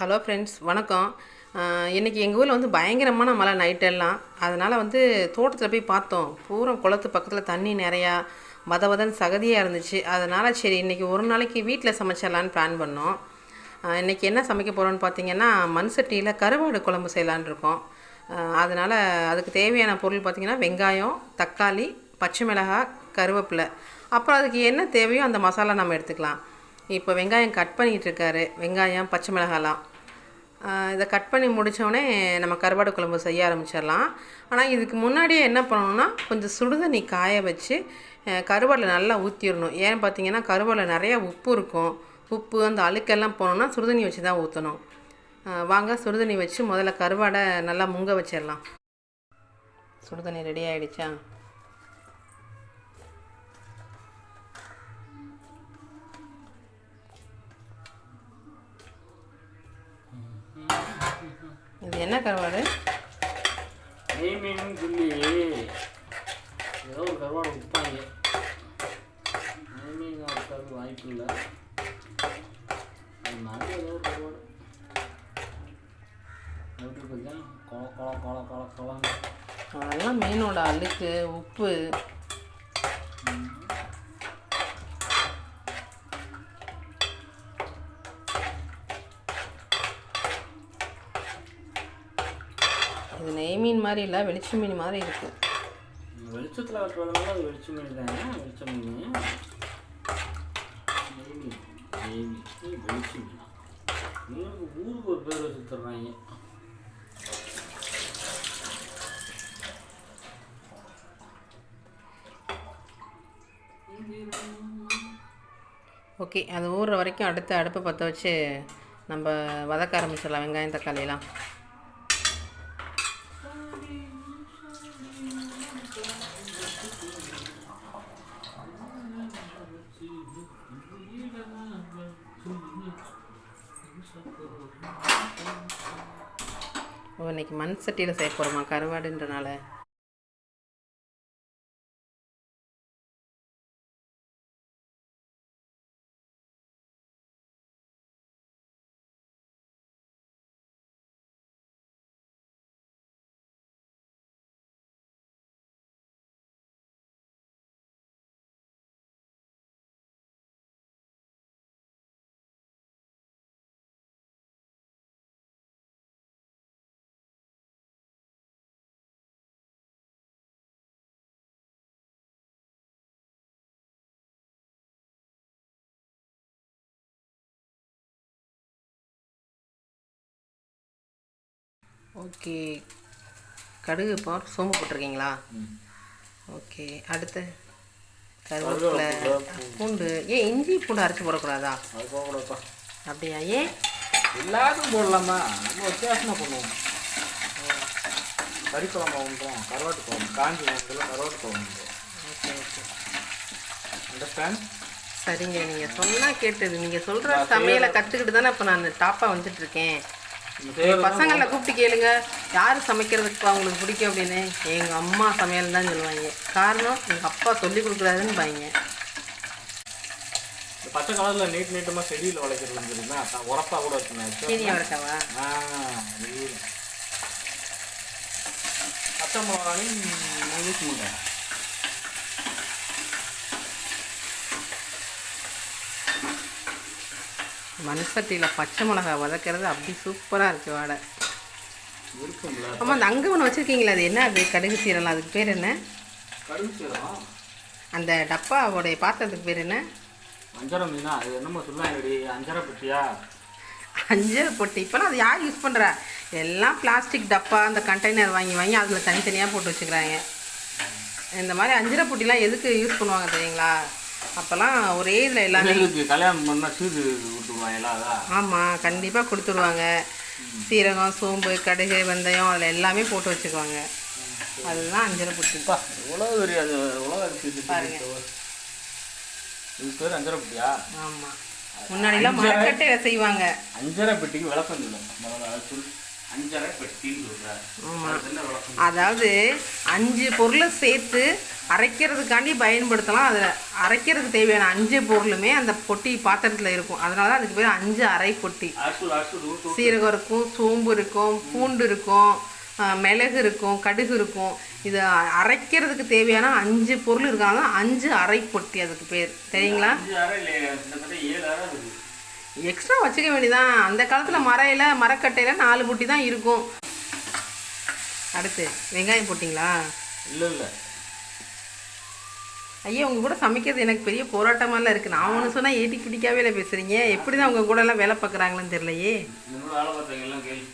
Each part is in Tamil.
ஹலோ ஃப்ரெண்ட்ஸ், வணக்கம். இன்றைக்கி எங்கள் ஊரில் வந்து பயங்கரமான மழை நைட்டெல்லாம். அதனால் வந்து தோட்டத்தில் போய் பார்த்தோம். பூரா குளத்து பக்கத்தில் தண்ணி நிறையா வதன்னு சகதியாக இருந்துச்சு. அதனால் சரி இன்றைக்கி ஒரு நாளைக்கு வீட்டில் சமைச்சிடலான்னு பிளான் பண்ணோம். இன்றைக்கி என்ன சமைக்க போகிறோன்னு பார்த்தீங்கன்னா, மண் சட்டியில் கருவாடு குழம்பு செய்யலான்னு இருக்கோம். அதனால் அதுக்கு தேவையான பொருள் பார்த்திங்கன்னா, வெங்காயம், தக்காளி, பச்சை மிளகாய், கருவேப்பிலை, அப்புறம் அதுக்கு என்ன தேவையோ அந்த மசாலா நம்ம எடுத்துக்கலாம். இப்போ வெங்காயம் கட் பண்ணிகிட்டு இருக்காரு. வெங்காயம், பச்சை மிளகாலாம் இதை கட் பண்ணி முடித்தோடனே நம்ம கருவாடு குழம்பு செய்ய ஆரம்பிச்சிடலாம். ஆனால் இதுக்கு முன்னாடியே என்ன பண்ணணும்னா, கொஞ்சம் சுடுதண்ணி காய வச்சு கருவாடில் நல்லா ஊற்றிடணும். ஏன்னு பார்த்தீங்கன்னா, கருவாடில் நிறையா உப்பு இருக்கும். உப்பு அந்த அழுக்கெல்லாம் போனோம்னா சுடுதண்ணி வச்சு தான் ஊற்றணும். வாங்க சுடுதண்ணி வச்சு முதல்ல கருவாடை நல்லா முங்க வச்சிடலாம். சுடுதண்ணி ரெடி ஆகிடுச்சா? இது என்ன கருவாடு? நெய் மீன் சொல்லி ஏதோ ஒரு கருவாடு விற்பாங்க. நெய் மீன் அதுக்காக வாய்ப்பு இல்லை. அது மாதிரி ஏதோ ஒரு கருவாடு எப்படி பார்த்தா கொல அதெல்லாம் மீனோட அழுக்கு, உப்பு. இது நெய் மீன் மாதிரி இல்லை, வெளிச்ச மீன் மாதிரி இருக்குது. வெளிச்சத்தில் கட்டுறதுனால அது வெளிச்ச மீன் தானே. வெளிச்ச மீன் நெய் மீன் வெளிச்ச மீன். மீனுக்கு ஊருக்கு ஒரு பேர் வச்சு தர்றாங்க. ஓகே, அது ஊறுற வரைக்கும் அடுத்து அடுப்பை பற்ற வச்சு நம்ம வதக்க ஆரம்பிச்சிடலாம். வெங்காயம், தக்காளிலாம். இன்னைக்கு மண் சட்டியில் செய்ய போகிறோமா கருவாடுன்றனால. ஓகே, கடுகு போட்டு சோம்பு போட்டிருக்கீங்களா? ஓகே, அடுத்து கருவேப்பிலை, பூண்டு. ஏன் இஞ்சி பூண்டு அரைச்சி போடக்கூடாதா? அது போகக்கூடாதுப்பா. அப்படியா? ஏன்? எல்லாத்தையும் போடலாமா? நம்ம வித்தியாசமாக பண்ணுவோம். கறி குழம்பு பண்ணுறோம், கருவாட்டு குழம்பு, காஞ்சி குழம்புல கருவாட்டு குழம்பு. Okay okay, understand. சரிங்க, நீங்கள் சொன்னால் கேட்டது. நீங்கள் சொல்கிற சமையலை கற்றுக்கிட்டு தானே இப்போ நான் டாப்பாக வந்துட்டுருக்கேன். பசங்களை கூப்பிட்டு கேளுங்க, யார் சமைக்கிறதுக்கு அவங்களுக்கு பிடிக்கும் அப்படின்னு. எங்கள் அம்மா சமையல் தான் சொல்லுவாங்க. காரணம் எங்கள் அப்பா சொல்லி கொடுக்குறாருன்னு பாங்க. இந்த பச்சை கலரில் நீட்டமாக செடியில் வளர்க்குறது தெரியுமா? உரப்பாக கூட இருக்குண்ணே. சீனியை வளர்க்கவா? பச்சை மிளகாயும் யூஸ் பண்ணுறேன். மண் சட்டியில் பச்சை மிளகா வதக்கிறது அப்படி சூப்பராக இருக்குது வாடை. இருக்குங்களா? ஆமாம், அந்த அங்கே ஒன்று வச்சுருக்கீங்களா, அது என்ன? அது கடுகு சீரலாம், அதுக்கு பேர் என்ன? கடுகு சீரகம். அந்த டப்பாவோடைய பாத்திரத்துக்கு பேர் என்ன? அஞ்சரை மீனா? அது என்னமோ சொல்லாங்கடி, அஞ்சரை பெட்டியா? அஞ்சரை பொட்டி. இப்போலாம் அது யார் யூஸ் பண்ணுறா? எல்லாம் பிளாஸ்டிக் டப்பா, அந்த கண்டெய்னர் வாங்கி வாங்கி அதில் தனித்தனியாக போட்டு வச்சுக்கிறாங்க. இந்த மாதிரி அஞ்சரை பொட்டிலாம் எதுக்கு யூஸ் பண்ணுவாங்க தெரியுங்களா? அப்போல்லாம் ஒரே இதில் எல்லாமே கல்யாணம் பண்ணால் சீது கொடுத்துருவாங்களா? ஆமாம், கண்டிப்பாக கொடுத்துருவாங்க. சீரகம், சோம்பு, கடுகு, வெந்தயம் அதில் எல்லாமே போட்டு வச்சுக்குவாங்க. அதுதான் அஞ்சரை பொட்டி. உலக தெரியாது. உலக அரிசி பாருங்க. இது பேர் அஞ்சரை பெட்டியா? ஆமாம், முன்னாடிலாம் மரக்கட்டையில் செய்வாங்க. அஞ்சரை பெட்டிக்கு விளக்கம் இல்லை. 5 பெட்டின்னு சொல்கிறேன். ஆமாம், என்ன விளக்கம்? அதாவது 5 பொருளை சேர்த்து அரைக்கிறதுக்காண்டி பயன்படுத்தலாம். அதில் அரைக்கிறதுக்கு தேவையான 5 பொருளுமே அந்த பொட்டி பாத்திரத்தில் இருக்கும். அதனால தான் அதுக்கு பேர் 5 அரை பொட்டி. சீரகம் இருக்கும், சோம்பு இருக்கும், பூண்டு இருக்கும், மிளகு இருக்கும், கடுகு இருக்கும். இது அரைக்கிறதுக்கு தேவையான 5 பொருள் இருக்காங்க. 5 அரை பொட்டி அதுக்கு பேர், தெரியுங்களா? எக்ஸ்ட்ரா வச்சுக்க வேண்டியதான். அந்த காலத்தில் மரக்கட்டையில் 4 பொட்டி தான் இருக்கும். அடுத்து வெங்காயம் போட்டிங்களா? இல்லை ஐயா, உங்கள் கூட சமைக்கிறது எனக்கு பெரிய போராட்டமாலாம் இருக்குது. நான் ஒன்று சொன்னால் ஏட்டி பிடிக்காவே இல்லை பேசுகிறீங்க. எப்படி தான் உங்கள் கூட எல்லாம் வேலை பார்க்குறாங்கன்னு தெரியலையே. வேலை பார்த்தவங்கெல்லாம் கேள்வி.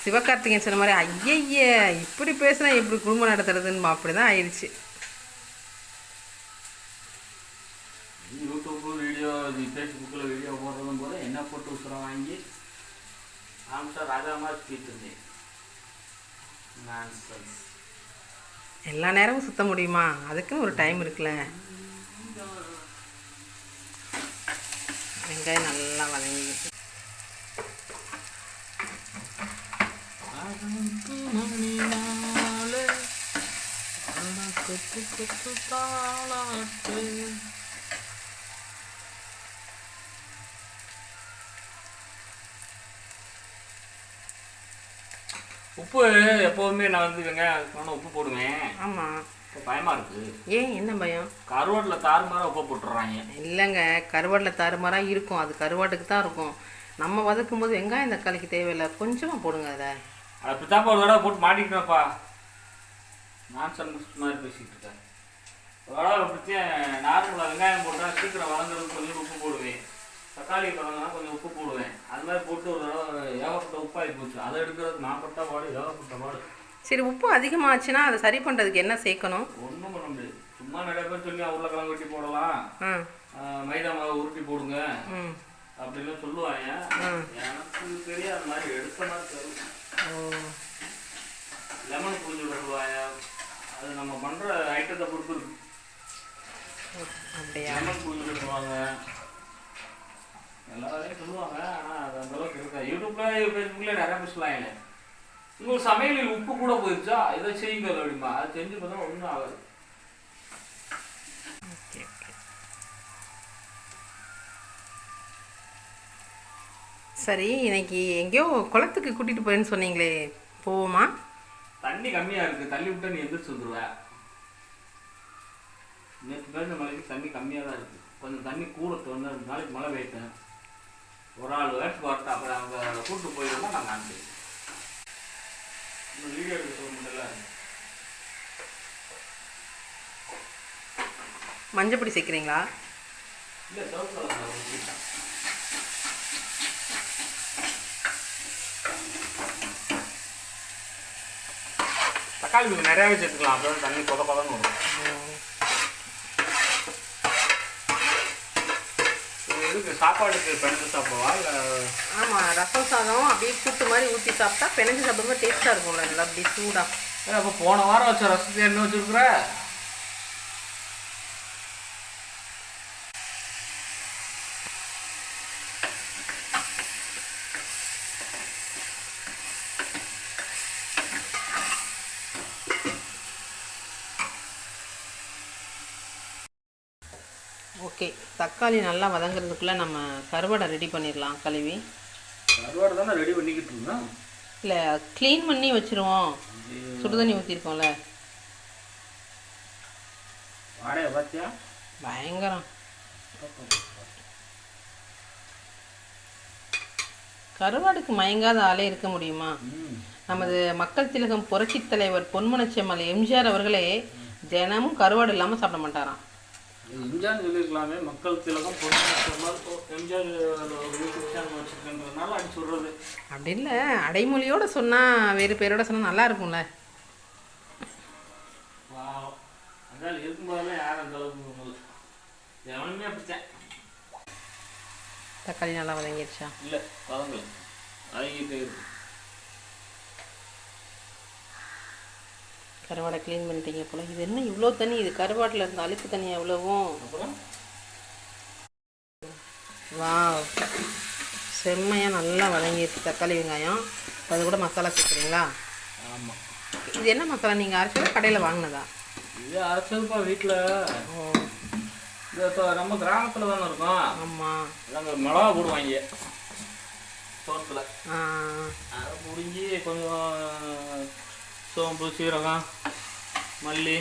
சிவகார்த்திகேயன் சொன்ன மாதிரி ஐயய்ய இப்படி பேசுனா எப்படி குடும்பம் நடத்துறதுன்னு அப்படி தான் ஆயிடுச்சு. யூடியூப் வீடியோ, ஃபேஸ்புக்கில் வீடியோ போடுறதும் போது என்ன போட்டு உசுரம் வாங்கி ஆம்சா ராஜாமா ஸ்பீட் இருந்தேன். எல்லா நேரமும் சுத்த முடியுமா? அதுக்குன்னு ஒரு டைம் இருக்குல்ல. வெங்காயம் நல்லா வதங்கிடுச்சு. உப்பு எப்போதுமே நான் வந்து வெங்காயம் உப்பு போடுவேன். ஆமாம். இப்போ பயமாக இருக்குது. ஏன், என்ன பயம்? கருவாட்டில் தாறுமாறாக உப்பு போட்டுடுறாங்க. இல்லைங்க, கருவாட்டில் தாறுமாறாக இருக்கும். அது கருவாட்டுக்கு தான் இருக்கும். நம்ம வதக்கும் போது வெங்காயம் தக்காளிக்கு தேவையில்லை, கொஞ்சமாக போடுங்க. அதை அப்படித்தாப்பா ஒரு தடவை போட்டு மாட்டிக்கிட்டேன்ப்பா. நான் சந்தோஷம் மாதிரி பேசிக்கிட்டு இருக்கேன். ஒரு தடவை அப்படித்தான் நார்மலாக வெங்காயம் போட்டால் சீக்கிரம் வதங்குறதுக்கு கொஞ்சம் உப்பு போடுவேன். தக்காளி வதங்கினா கொஞ்சம் உப்பு போடுவேன். அது மாதிரி போட்டு ஒரு தடவை ஏகப்பட்ட உப்பாகி போச்சு. அதை எடுக்கிறது நான் பட்ட பாடு, ஏகப்பட்ட பாடு. சரி, உப்பு அதிகமாகச்சுன்னா அதை சரி பண்ணுறதுக்கு என்ன சேர்க்கணும்? ஒன்றும் பண்ண முடியாது. சும்மா நிறைய பேர் சொல்லி உருளைக்கிழங்கு வெட்டி போடலாம், மைதா மாவு உருட்டி போடுங்க அப்படின்லாம் சொல்லுவாங்க. எனக்கு தெரியாது, அது மாதிரி எடுத்த மாதிரி தரும். லெமன் புரிஞ்சு விடுவாங்க. அது நம்ம பண்ணுற ஐட்டத்தை பொறுத்து இருக்கு. லெமன் புரிஞ்சு விடுவாங்க, எல்லா வேலையும் சொல்லுவாங்க. ஆனால் அது அந்தளவுக்கு இருக்காது. யூடியூப்ல ஃபேஸ்புக்கில் நிறையா பேர் சொல்லுவாங்க, உங்களுக்கு சமையலில் உப்பு கூட போயிடுச்சா, இதை செய்யுங்க அப்படிமா. அது செஞ்சு பார்த்தா ஒன்றும் ஆகாது. சரி, இன்னைக்கு எங்கேயோ குளத்துக்கு கூட்டிகிட்டு போறேன்னு சொன்னீங்களே, போவோமா? தண்ணி கம்மியாக இருக்குது, தள்ளி விட்டா நீ எந்திரிச்சு வந்துடுவ. நேற்று பேருந்த மழைக்கு தண்ணி கம்மியாக தான் இருக்குது. கொஞ்சம் தண்ணி கூட 2 நாளைக்கு மழை பெய்ட்டேன். ஒரு ஆள் வேட்டுக்கு வரட்டா, அப்புறம் அவங்க கூப்பிட்டு போயிடுவோம். நாங்கள் அனுப்பி இன்னும் வீடியோ எடுக்க சொல்ல முடியல. மஞ்சப்பொடி சேர்க்குறீங்களா? இல்லை, சவுக்கு தக்காளி கொஞ்சம் நிறையாவே சேர்த்துக்கலாம். அப்போ தண்ணி கொதன்னு வரும். இதுக்கு சாப்பாடுக்கு பிணைஞ்சு சாப்பிடுவா இல்லை? ஆமாம், ரசம் சாதம் அப்படியே கூட்டு மாதிரி ஊற்றி சாப்பிட்டா பிணைஞ்சு சாப்பிடும்போது டேஸ்ட்டாக இருக்கும்ல, நல்லா அப்படி சூடாக. அப்போ போன வாரம் வச்ச ரசத்தை என்ன வச்சுருக்குற? ஓகே, தக்காளி நல்லா வதங்குறதுக்குள்ளே நம்ம கருவாடை ரெடி பண்ணிடலாம். கழுவி கருவாடை தானே ரெடி பண்ணிக்கிட்டு இருக்கோம். இல்லை, க்ளீன் பண்ணி வச்சுருவோம். சுடுதண்ணி ஊற்றிருக்கோம்ல. வாடையை பார்த்தியா? பயங்கரம். கருவாடுக்கு மயங்காத ஆளே இருக்க முடியுமா? நமது மக்கள் திலகம் புரட்சி தலைவர் பொன்மனச்செம்மல் எம்ஜிஆர் அவர்களே தினமும் கருவாடு இல்லாமல் சாப்பிட மாட்டாராம். எம்ஜிஆர் சொல்லியிருக்கலாமே, மக்கள் திலகம் எம்ஜிஆர் யூடியூப் சேனல் வச்சுருக்கன்றதுனால அடி சொல்கிறது. அப்படி இல்லை, அடைமொழியோடு சொன்னால் வேறு பேரோட சொன்னால் நல்லா இருக்கும்ல. அதனால் இருக்கும்போதெல்லாம் யாரும் அந்த அளவுக்கு எவனுமே அப்படித்தான். தக்காளி நல்லா வதங்கிடுச்சா? இல்லை, வதங்கல, வதங்கிட்டே இருக்கு. கருவாடை க்ளீன் பண்ணிட்டீங்க போல. இது என்ன இவ்வளோ தண்ணி? இது கருவாட்டில் இருந்த அழுக்கு தண்ணி எவ்வளவும். அப்புறம் வாவ், செம்மையாக நல்லா வதங்கிடுச்சு தக்காளி வெங்காயம். அது கூட மசாலா சேர்க்குறீங்களா? ஆமாம். இது என்ன மசாலா நீங்கள் அரைச்சதா கடையில் வாங்கினதா? இது அரைச்சதுப்பா வீட்டில். ஓ, இது நம்ம கிராமத்தில் தானே இருக்கோம். ஆமாம். நாங்கள் மிளகா போடுவாங்க சோத்தில். ஆ, அதை பிடிங்கி கொஞ்சம் சோம்பு, சீரகம், மல்லி,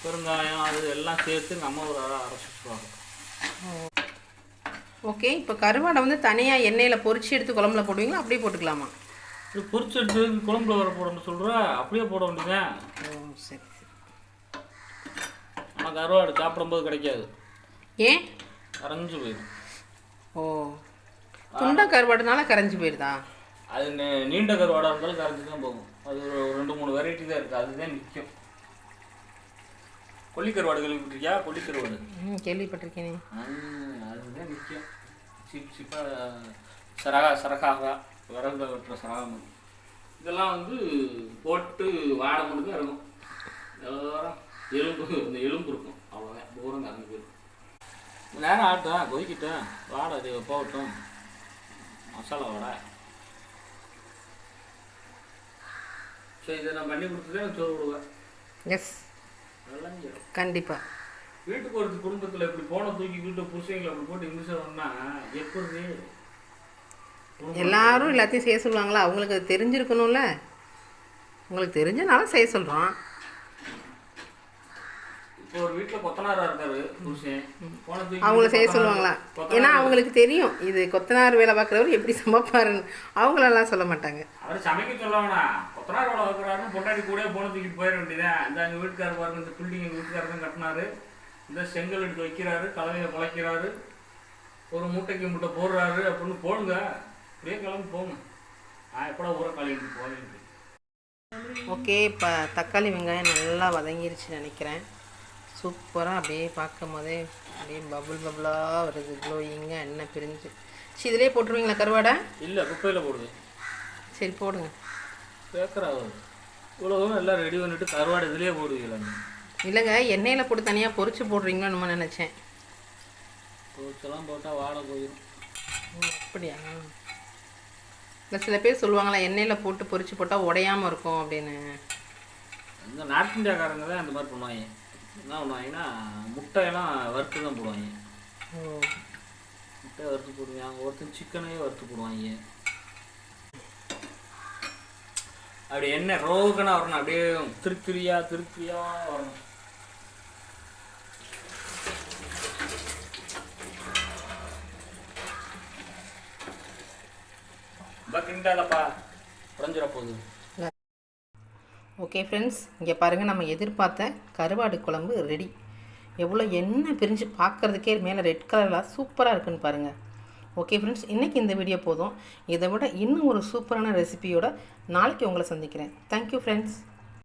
பெருங்காயம் அது எல்லாம் சேர்த்து நம்ம ஒரு அரைச்சி வச்சுருவாங்க. ஓகே. இப்போ கருவாடை வந்து தனியாக எண்ணெயில் பொரிச்சு எடுத்து குழம்புல போடுவீங்களா, அப்படியே போட்டுக்கலாமா? இது பொரிச்சு எடுத்து குழம்புல வர போடணும்னு சொல்கிற, அப்படியே போட வேண்டியதேன். ஓ, சரி சரி. ஆனால் கருவாடு சாப்பிடும்போது கிடைக்காது, ஏன்? கரைஞ்சி போயிடும். ஓ, துண்டா கருவாடுனால கரைஞ்சி போயிடுதா? அது நீண்ட கருவாடாக இருந்தாலும் கரைஞ்சி தான் போகும். அது ஒரு 2-3 வெரைட்டி தான் இருக்குது, அதுதான் நிற்கும். கொல்லிக்கருவாடு கேள்விப்பட்டிருக்கியா? கொல்லிக்கருவாடு கேள்விப்பட்டிருக்கேனே. அதுதான் நிற்கும். சிப்பாக சரகாக விறகுல வெட்டுற சரகம். இதெல்லாம் வந்து போட்டு வாட மட்டும் தான் இருக்கும். எல்லோரும் இந்த எலும்பு இருக்கும், அவ்வளோதான். தூரம் கறந்து போயிருக்கும். நேரம் ஆட்டும், கொதிக்கிட்டேன், வாடை அது போகட்டும். மசாலா வாடை. ஸோ இதை நான் பண்ணி கொடுத்துதான் எனக்கு சோறு விடுவேன். எஸ், கண்டிப்பாக. வீட்டுக்கு ஒரு குடும்பத்தில் இப்படி போன தூக்கி வீட்டு புருஷங்களை அப்படி போட்டு இங்கிலீஷா எப்படி எல்லாரும் எல்லாத்தையும் செய்ய சொல்லுவாங்களா? அவங்களுக்கு அது தெரிஞ்சிருக்கணும்ல. உங்களுக்கு தெரிஞ்சனால செய்ய சொல்கிறோம். இப்போ ஒரு வீட்டில் கொத்தனாரா இருக்காரு புருஷன், போன தூக்கி அவங்கள செய்ய சொல்லுவாங்களா? ஏன்னா அவங்களுக்கு தெரியும் இது கொத்தனார் வேலை பார்க்குறவர் எப்படி சமைப்பாருன்னு. அவங்களெல்லாம் சொல்ல மாட்டாங்க. அவர் சமைக்க சொல்லவனா, கொத்தனார் வேலை பார்க்குறாருன்னு பொண்டாடி கூட போன தூக்கி போயிட வேண்டியதான். இந்த எங்கள் வீட்டுக்காரர் பாருங்க, இந்த பில்டிங் எங்கள் வீட்டுக்காரர் தான் கட்டினாரு. இந்த செங்கல் எடுத்து வைக்கிறாரு, கலவையை குலைக்கிறாரு, ஒரு மூட்டைக்கு மூட்டை போடுறாரு அப்படின்னு போடுங்க. அப்படியே கிளம்பி போங்க. நான் எப்படா ஊரை கழுவிட்டு போவேன். ஓகே. இப்போ தக்காளி வெங்காயம் நல்லா வதங்கிருச்சு நினைக்கிறேன். சூப்பராக அப்படியே பார்க்கும் போதே அப்படியே பபுளாக வருது, க்ளோயிங்காக எண்ணெய் பிரிஞ்சு. சரி, இதிலே போட்டுருவீங்களா கருவாடை? இல்லை, குப்பையில் போடுது. சரி, போடுங்க. கேட்குறாரு இவ்வளோ எல்லாம் ரெடி பண்ணிட்டு கருவாடு இதுலேயே போடுவீங்களா? இல்லைங்க, எண்ணெயில் போட்டு தனியாக பொரிச்சு போடுறீங்களோ நம்ம நினச்சேன். பொரிச்செல்லாம் போட்டால் வாடை போயிடும். அப்படியா? இல்லை, சில பேர் சொல்லுவாங்களா எண்ணெயில் போட்டு பொரிச்சு போட்டால் உடையாமல் இருக்கும் அப்படின்னு. இந்த நார்த் இந்தியாக்காரங்க தான் இந்த மாதிரி பண்ணுவாங்க. என்ன பண்ணுவாங்கன்னா முட்டையெல்லாம் வறுத்து தான் போடுவாங்க. ஓ, முட்டையை வறுத்து போடுவாங்க. ஒருத்தர் சிக்கனையே வறுத்து போடுவாங்க. அப்படி எண்ணெய் ரோகனாக வரணும், அப்படியே திருப்தியாக வரணும். கிண்டாதப்பா, குறைஞ்சிட போகுது. ஓகே ஃப்ரெண்ட்ஸ், இங்கே பாருங்கள், நம்ம எதிர்பார்த்த கருவாடு குழம்பு ரெடி. எவ்வளோ எண்ணெய் பிரிஞ்சு பார்க்குறதுக்கே மேலே ரெட் கலரில் சூப்பராக இருக்குன்னு பாருங்கள். ஓகே ஃப்ரெண்ட்ஸ், இன்றைக்கி இந்த வீடியோ போதும். இதை விட இன்னும் ஒரு சூப்பரான ரெசிபியோட நாளைக்கு உங்களை சந்திக்கிறேன். Thank you friends.